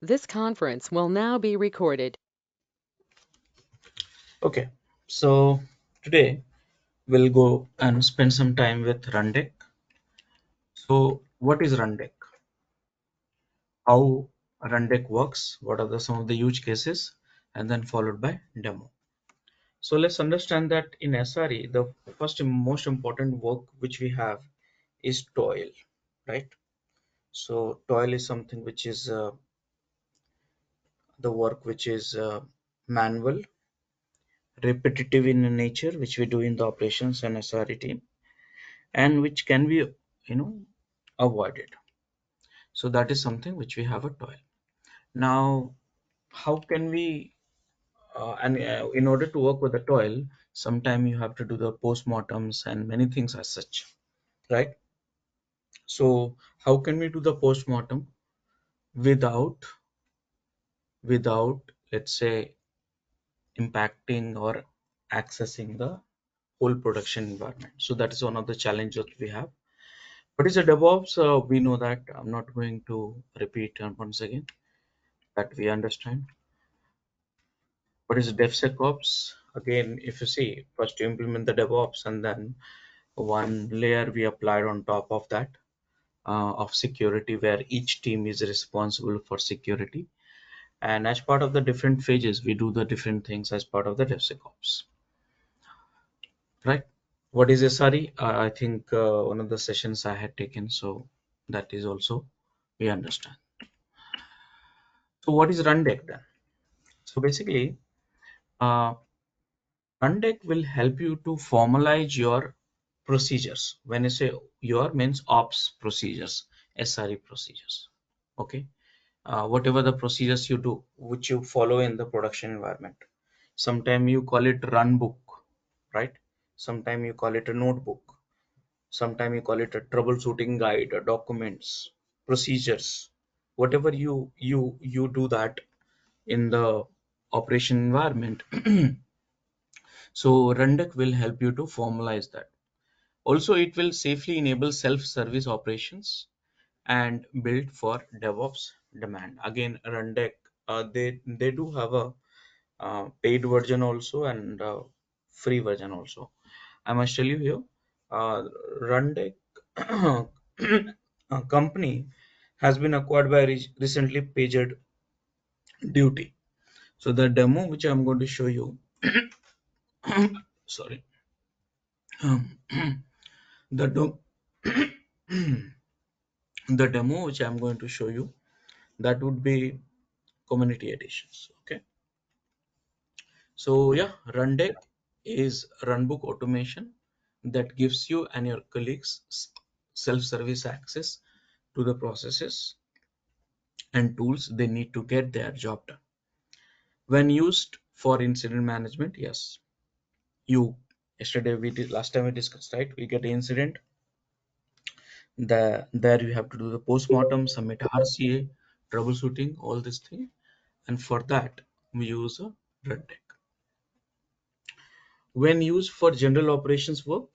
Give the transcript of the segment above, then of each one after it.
This conference will now be recorded. Okay, so today we'll go and spend some time with Rundeck. So, what is Rundeck? How Rundeck works? What are some of the use cases? And then followed by demo. So let's understand that in SRE, the first and most important work which we have is toil, right? So toil is something which is the work which is manual, repetitive in nature, which we do in the operations and SRE team, and which can be avoided. So that is something which we have a toil. Now, how can we and in order to work with the toil, sometime you have to do the postmortems and many things as such, right? So how can we do the postmortem without let's say impacting or accessing the whole production environment? So that is one of the challenges we have. What is a DevOps? We know that. I'm not going to repeat once again, that we understand. What is DevSecOps? Again, if you see, first you implement the DevOps and then one layer we applied on top of that of security, where each team is responsible for security. And as part of the different phases, we do the different things as part of the DevSecOps, right? What is SRE? I think one of the sessions I had taken, so that is also we understand. So what is Rundeck then? So basically, uh, Rundeck will help you to formalize your procedures. When I say your, means ops procedures, SRE procedures. Okay. Whatever the procedures you do, which you follow in the production environment. Sometimes you call it run book, right? Sometimes you call it a notebook. Sometimes you call it a troubleshooting guide, or documents, procedures. Whatever you do that in the operation environment. So Rundeck will help you to formalize that. Also, it will safely enable self-service operations and built for DevOps demand. Again, Rundeck, they do have a paid version also and free version also. I must tell you here, Rundeck company has been acquired by recently PagerDuty. So the demo which I'm going to show you, sorry, the the demo which I'm going to show you, that would be community editions. Okay. So yeah, Rundeck is runbook automation that gives you and your colleagues self-service access to the processes and tools they need to get their job done. When used for incident management, yes, you yesterday we did last time we discussed, right? We get an incident, there you have to do the postmortem, submit RCA, troubleshooting, all this thing, and for that we use a Rundeck. When used for general operations work,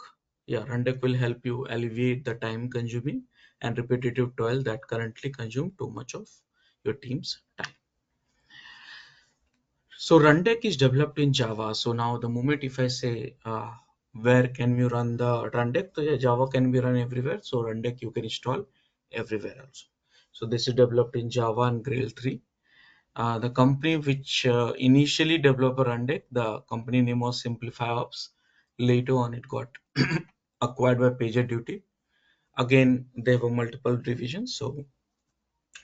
yeah, Rundeck will help you alleviate the time consuming and repetitive toil that currently consume too much of your team's time. So Rundeck is developed in Java. So now the moment if I say where can we run the Rundeck, so yeah, Java can be run everywhere. So Rundeck you can install everywhere also. So this is developed in Java and Grail 3. The company which initially developed Rundeck, the company name was Simplify Ops. Later on, it got acquired by PagerDuty. Again, they have a multiple divisions. So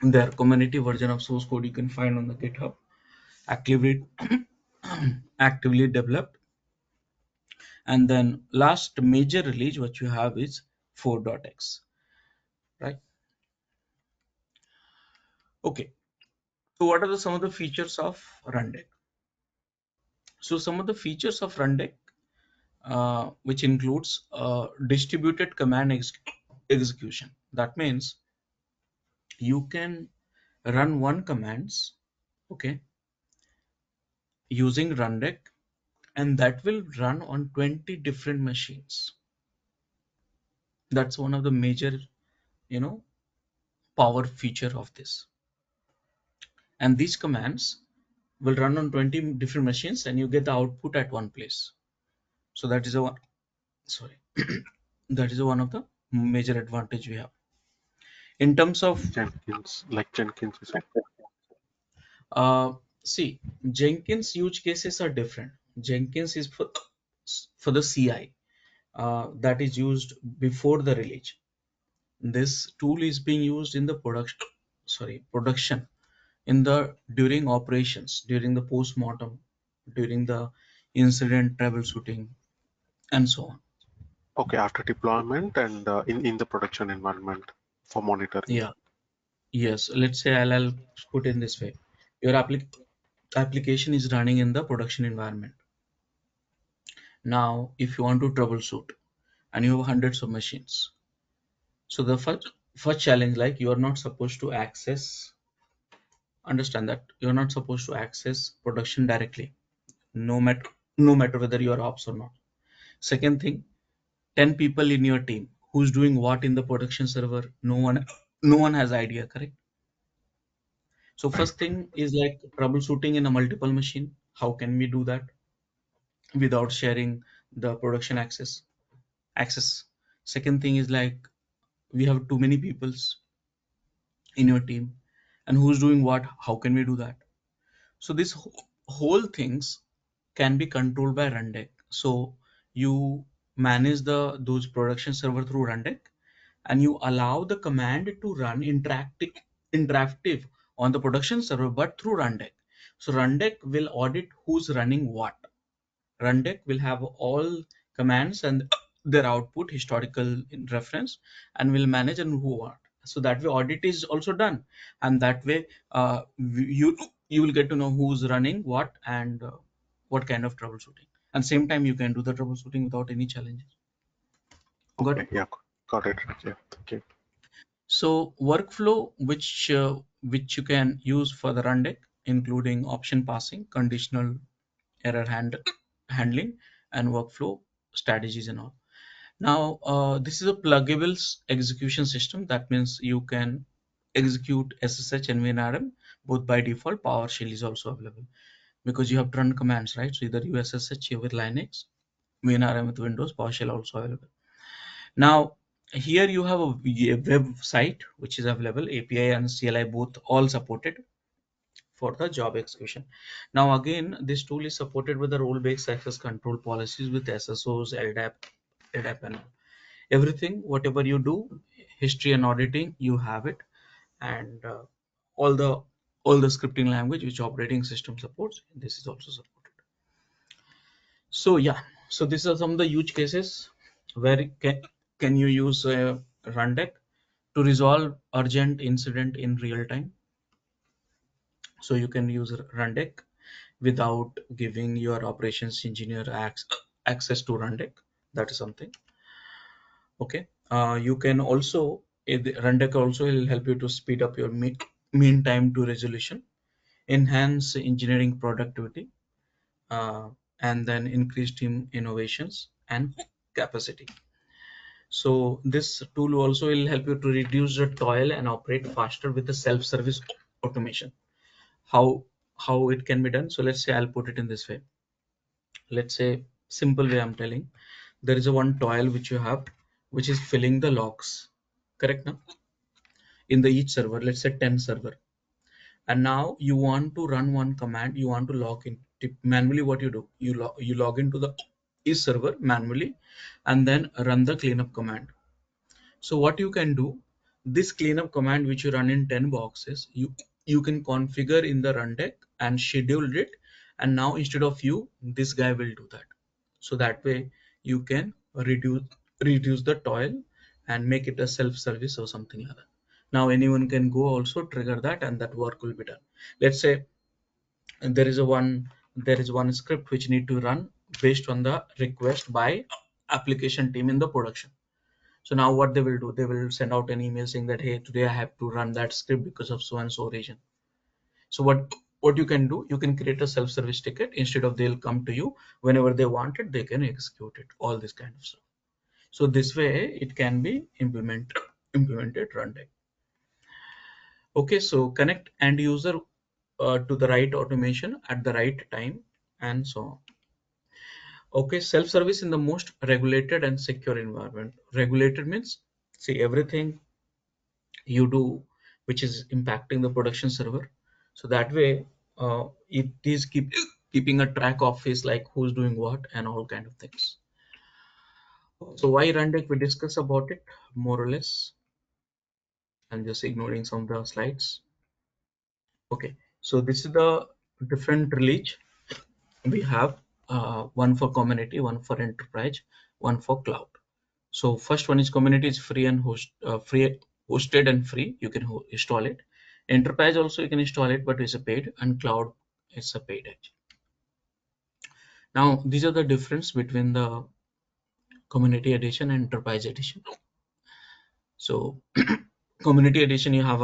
their community version of source code you can find on the GitHub, actively actively developed. And then last major release what you have is 4.x, right? Okay. So what are some of the features of Rundeck? So some of the features of Rundeck, which includes distributed command execution. That means you can run one commands, okay, using Rundeck, and that will run on 20 different machines. That's one of the major, you know, power feature of this. and these commands will run on 20 different machines, and you get the output at one place. So that is a one, sorry, that is one of the major advantage we have in terms of Jenkins, you said. uh, see, Jenkins use cases are different. Jenkins is for the CI that is used before the release. This tool is being used in the production, in the during operations, during the post-mortem, during the incident troubleshooting, and so on. Okay, after deployment and in the production environment for monitoring. Yeah. Yes. Let's say I'll put in this way. Your application is running in the production environment. Now, if you want to troubleshoot and you have hundreds of machines, so the first challenge, like, you are not supposed to access. Understand that you're not supposed to access production directly, no matter whether you are ops or not. Second thing, 10 people in your team who's doing what in the production server, no one has idea, correct? So Right. first thing is like troubleshooting in a multiple machine. How can we do that without sharing the production access? Second thing is like, we have too many peoples in your team, and who's doing what, how can we do that? So this whole things can be controlled by Rundeck. So you manage those production server through Rundeck, and you allow the command to run interactive on the production server, but through Rundeck. So Rundeck will audit who's running what. Rundeck will have all commands and their output historical in reference, and will manage and who what. So that way audit is also done, and that way you will get to know who's running what, and what kind of troubleshooting. And same time you can do the troubleshooting without any challenges. Got Okay, it? yeah, got it. Yeah, thank you. So workflow which you can use for the Rundeck, including option passing, conditional error handling, and workflow strategies and all. Now, this is a pluggables execution system. That means you can execute SSH and WinRM both by default. PowerShell is also available because you have to run commands, right? So either you SSH with Linux, WinRM with Windows, PowerShell also available. Now, here you have a website which is available, API and CLI both all supported for the job execution. Now, again, this tool is supported with the role-based access control policies with SSOs, LDAP, and all. Everything, whatever you do, history and auditing, you have it, and all the all the scripting language which operating system supports, this is also supported. So yeah, so these are some of the use cases where can you use Rundeck to resolve urgent incident in real time. So you can use Rundeck without giving your operations engineer access to Rundeck. That is something. Okay. You can also, Rundeck also will help you to speed up your mean time to resolution, enhance engineering productivity, and then increase team innovations and capacity. So this tool also will help you to reduce the toil and operate faster with the self-service automation. How it can be done? So let's say I'll put it in this way. Let's say, simple way I'm telling, there is a one toil which you have, which is filling the logs, correct? Now in the each server, let's say 10 server, and now you want to run one command, you want to log in manually. What you do, you log into the each server manually, and then run the cleanup command. So what you can do, this cleanup command which you run in 10 boxes, you can configure in the Rundeck and schedule it, and now instead of you, this guy will do that. So that way you can reduce the toil and make it a self-service or something like that. Now anyone can go also trigger that, and that work will be done. Let's say there is one script which need to run based on the request by application team in the production. So now what they will do, they will send out an email saying that, hey, today I have to run that script because of so and so region. So what you can do, you can create a self-service ticket. Instead of they'll come to you whenever they want it, they can execute it, all this kind of stuff. So this way it can be implemented Rundeck. Okay, so connect end user to the right automation at the right time, and so on. Okay, self-service in the most regulated and secure environment. Regulated means, see, everything you do which is impacting the production server. So that way, it is keeping a track of is like who's doing what and all kind of things. So why Rundeck? We discuss about it more or less. I'm just ignoring some of the slides. Okay, so this is the different release we have. One for community, one for enterprise, one for cloud. So first one is community is free and free hosted and free. You can install it. Enterprise also you can install it, but it's a paid, and cloud is a paid edge. Now these are the difference between the community edition and enterprise edition. So community edition you have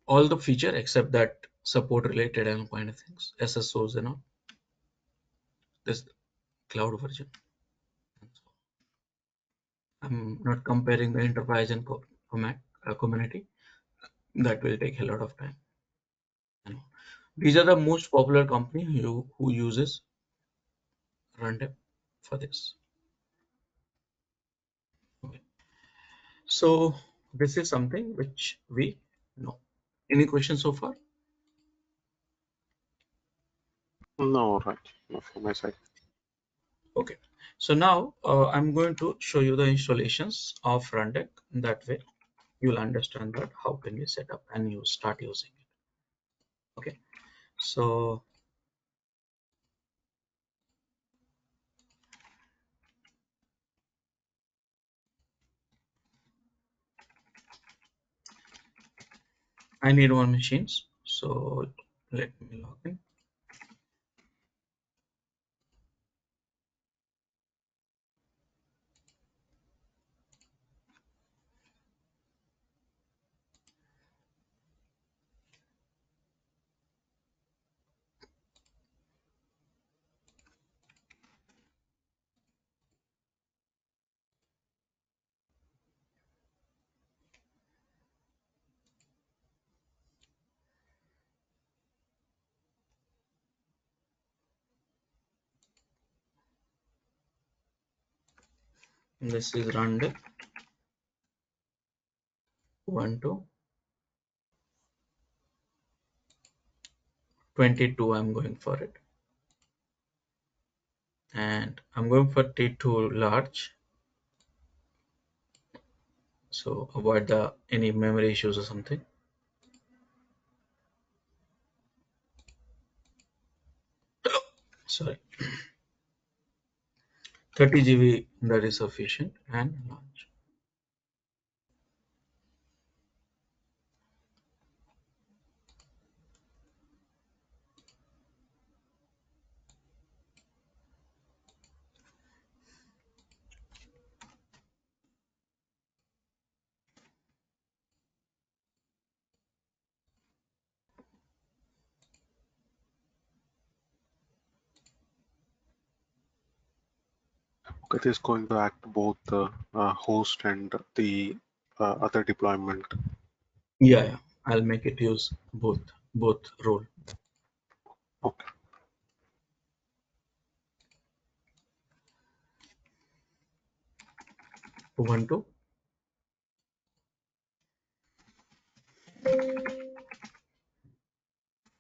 all the feature except that support related and kind of things, SSOs and all. This cloud version. I'm not comparing the enterprise and community. That will take a lot of time. These are the most popular company who uses Rundeck for this. Okay. So this is something which we know. Any questions so far? No, right. No, from my side. Okay. So now I'm going to show you the installations of Rundeck. That way you'll understand that how can you set up and you start using it. Okay. So I need one machines. So let me log in. This is Rundeck 1 to 22. I'm going for it. And I'm going for T2 large, so avoid the any memory issues or something. Sorry, 30 GB, that is sufficient, and large. Okay, this is going to act both the host and the other deployment. Yeah, I'll make it use both role. Okay. Ubuntu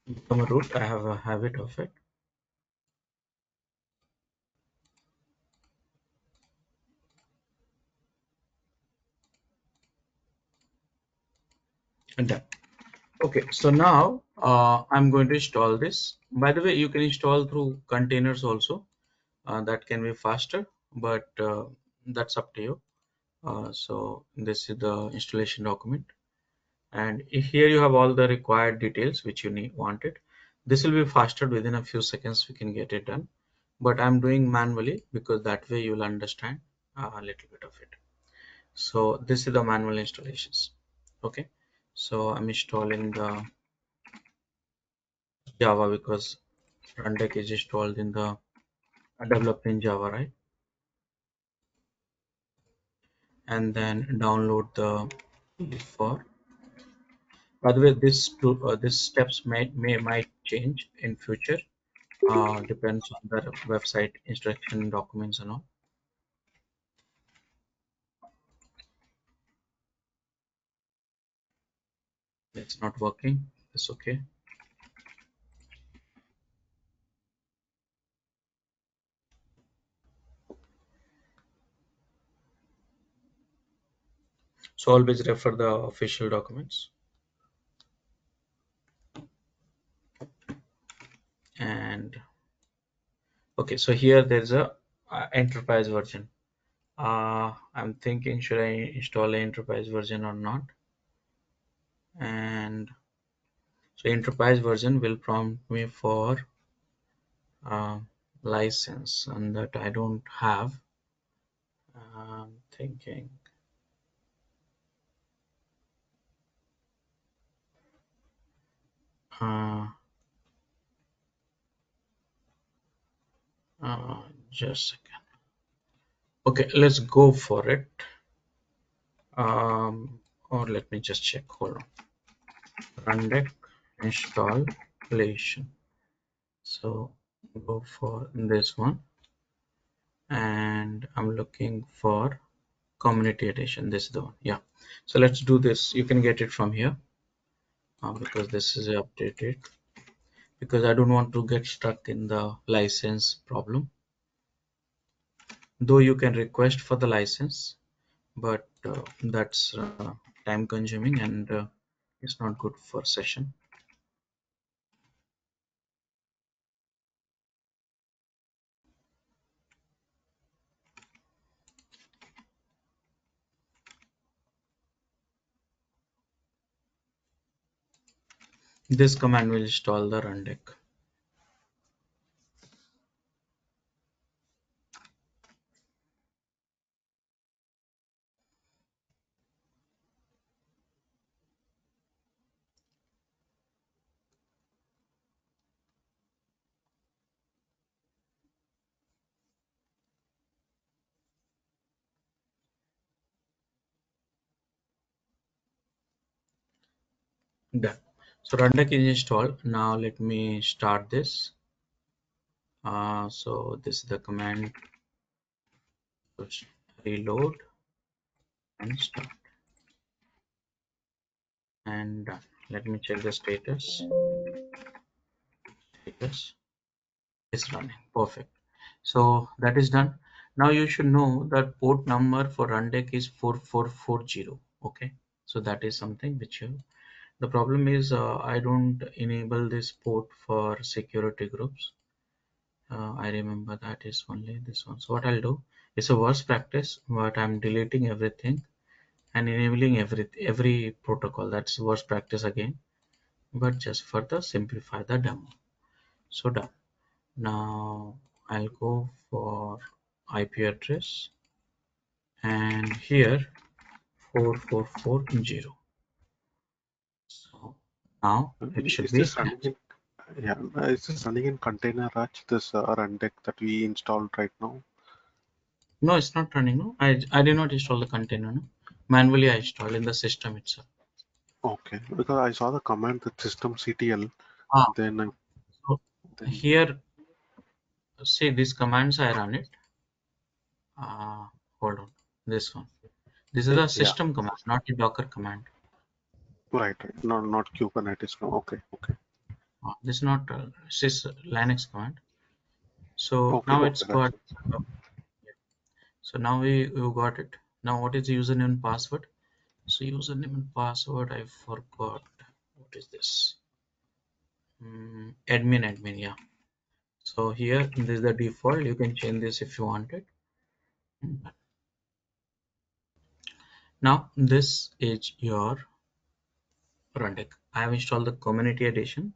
become a root. I have a habit of it. And done. Okay, so now I'm going to install this. By the way, you can install through containers also. That can be faster, but that's up to you. So this is the installation document, and here you have all the required details which you wanted. This will be faster, within a few seconds we can get it done, but I'm doing manually because that way you'll understand a little bit of it. So this is the manual installations. Okay, so I'm installing the Java because Rundeck is installed in the developed in Java, right? And then download the for By the way, this steps might change in future. Depends on the website instruction documents and all. It's not working. It's okay. So always refer the official documents. And okay, so here there's a enterprise version. I'm thinking, should I install an enterprise version or not? And so enterprise version will prompt me for uh, license, and that I don't have. I'm thinking, uh, just a second. Okay, let's go for it. Or let me just check. Hold on. Rundeck installation. So go for this one, and I'm looking for community edition. This is the one. Yeah. So let's do this. You can get it from here because this is updated. Because I don't want to get stuck in the license problem. Though you can request for the license, but that's time consuming and it's not good for session. This command will install the Rundeck. Done. So Rundeck is installed. Now let me start this. So this is the command, reload and start, and done. Let me check the status. Status is running. Perfect. So that is done. Now you should know that port number for Rundeck is 4440. Okay. So that is something which you. The problem is I don't enable this port for security groups. I remember that is only this one. So what I'll do, it's a worst practice, but I'm deleting everything and enabling every protocol. That's worst practice again, but just for the simplify the demo. So done. Now I'll go for IP address, and here 4440. So now it should Is be. this running in, yeah, is this running in container, Raj, this Rundeck that we installed right now? No, it's not running. No, I did not install the container. No, manually I installed in the system itself. Okay, because I saw the command that systemctl, Ah, then so then here, see these commands I run it. Hold on, this one. This is a yeah, system command, not a Docker command. right, not Kubernetes. No, okay, This is not sys Linux command. So okay, now okay, it's that's got. it. uh, So now we got it. Now what is the username and password? So username and password I forgot. What is this? Admin. Yeah. So here this is the default. You can change this if you want it. Now this is your Rundeck. I have installed the community edition.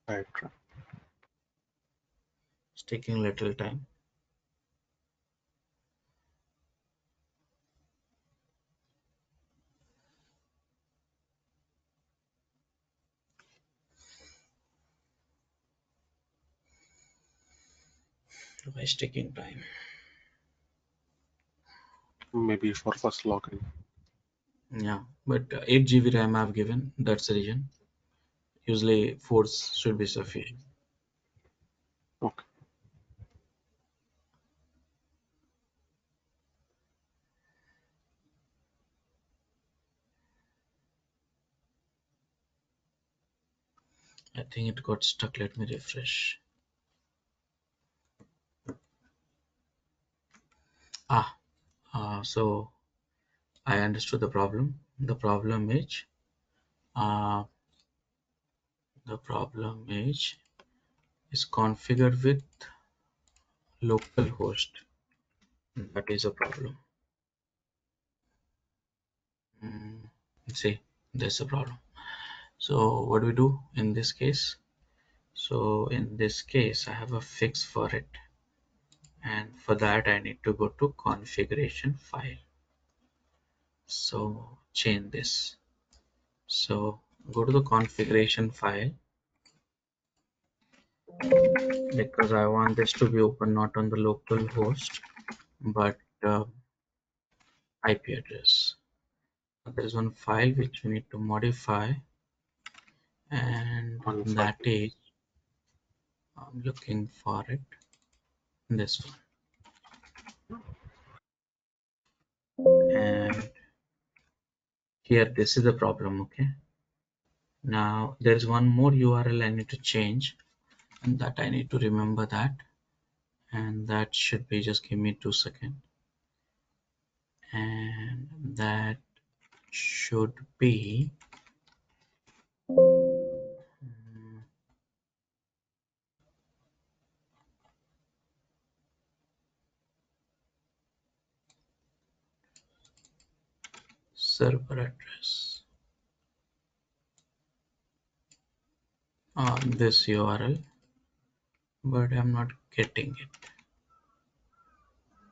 Right. It's taking a little time. It's taking time. maybe for first login. Yeah, but 8 GB RAM I've given. That's the reason. Usually 4 should be sufficient. Okay. I think it got stuck. Let me refresh. Ah, so I understood the problem. Uh, the problem is configured with localhost. That is a problem. Mm, see, there's a problem. So what do we do in this case? So in this case, I have a fix for it. And for that, I need to go to configuration file. So change this. So go to the configuration file because I want this to be open not on the local host but IP address. There is one file which we need to modify, and One file. that is, I'm looking for it, this one. And here, this is the problem. Okay, now there's one more URL I need to change, and that I need to remember that, and that should be, just give me 2 seconds, and that should be server address, this URL, but I'm not getting it.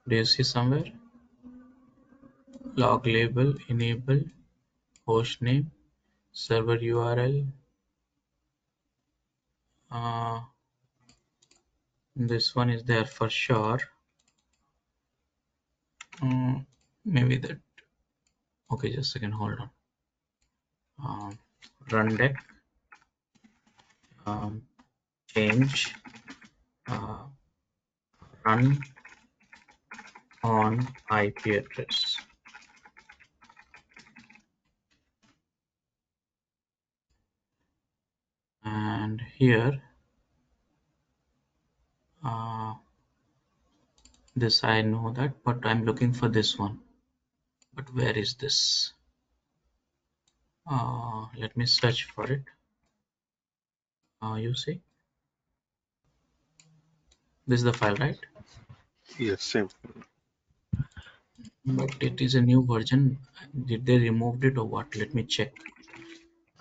Do you see somewhere? Log label, enable, host name, server URL. Uh, this one is there for sure. Maybe that. Okay, just a second. Hold on. Rundeck, um, change, uh, run on IP address. And here, this I know that, but I'm looking for this one. But where is this? Let me search for it. You see, this is the file, right? Yes, same. But it is a new version. Did they removed it or what? Let me check.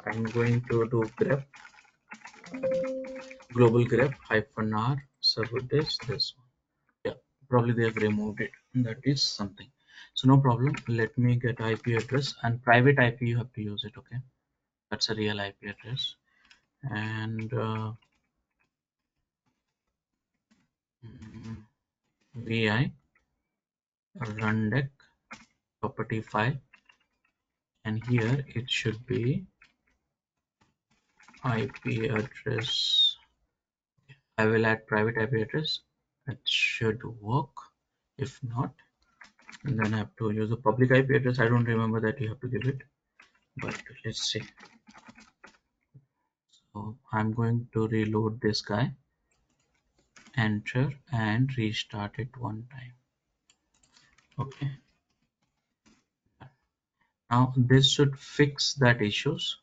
I'm going to do grep, global grep -r server this one. Yeah, probably they have removed it. That is something. So no problem. Let me get IP address, and private IP you have to use it. Okay, that's a real IP address. And vi rundeck property file, and here it should be IP address. I will add private IP address. It should work. If not, then I have to use a public IP address. I don't remember that you have to give it, but let's see. So I'm going to reload this guy, enter, and restart it one time. Okay. Now this should fix that issues.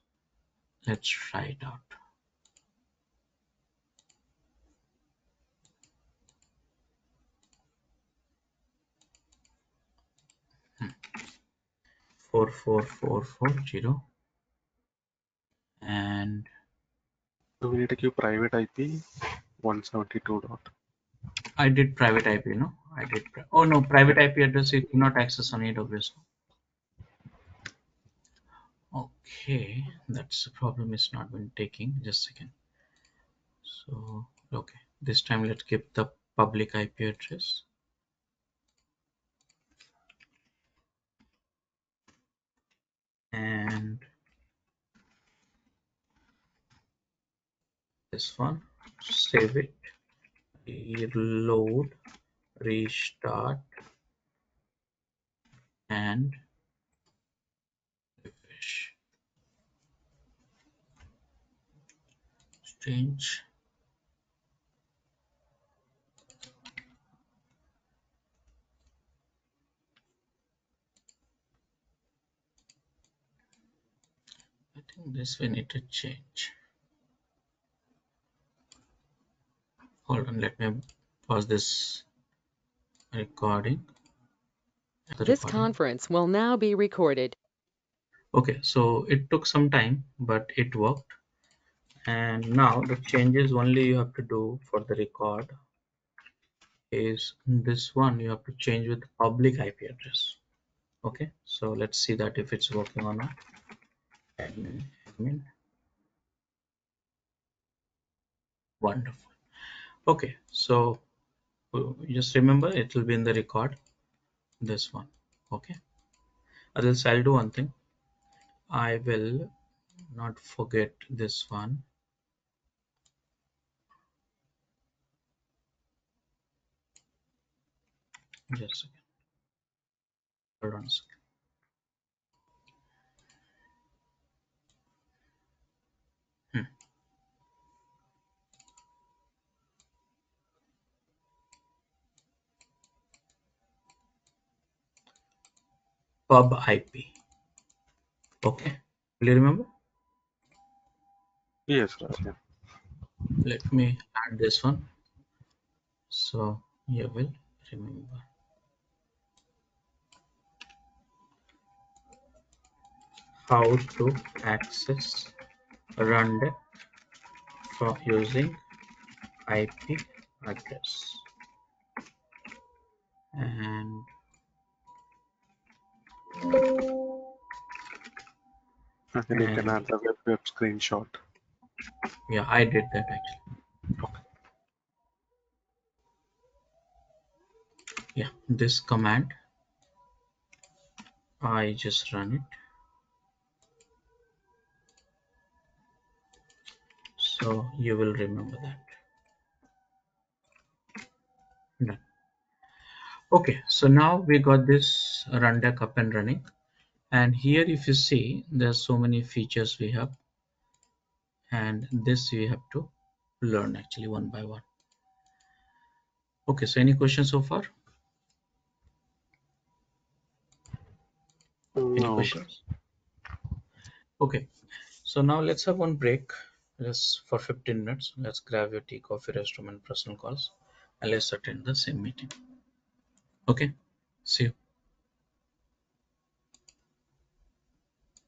Let's try it out. 44440, and So we need to give private IP 172 dot. I did private IP. No, I did. Oh no, private IP address you cannot access on AWS. Okay, that's the problem. It's not been taking. Just a second. So okay, this time let's keep the public IP address. this one, save it, reload, restart, and refresh. Strange. I think this we need to change. Hold on, let me pause this recording. The This recording. conference will now be recorded. Okay, so it took some time, but it worked. And now the changes only you have to do for the record is this one. You have to change with the public IP address. Okay, so let's see that if it's working or not. Admin. Wonderful. Okay, so just remember it will be in the record, this one. Okay, else I'll do one thing. I will not forget this one. Just a second. Hold on a second. Hmm. Pub IP. Okay, will you remember? Yes, Raj, yeah. Let me add this one so you will remember. How to access Rundeck for using IP address, and And then you can add the web screenshot. yeah, I did that actually. Okay. Yeah, this command I just run it, so you will remember that. Done. Okay, so now we got this Rundeck up and running, and here if you see there's so many features we have, and this we have to learn actually one by one. Okay, so any questions so far? Any No. questions? Okay, so now let's have one break. Let's for 15 minutes. Let's grab your tea, coffee, restroom, and personal calls, and let's attend the same meeting. Okay, see you.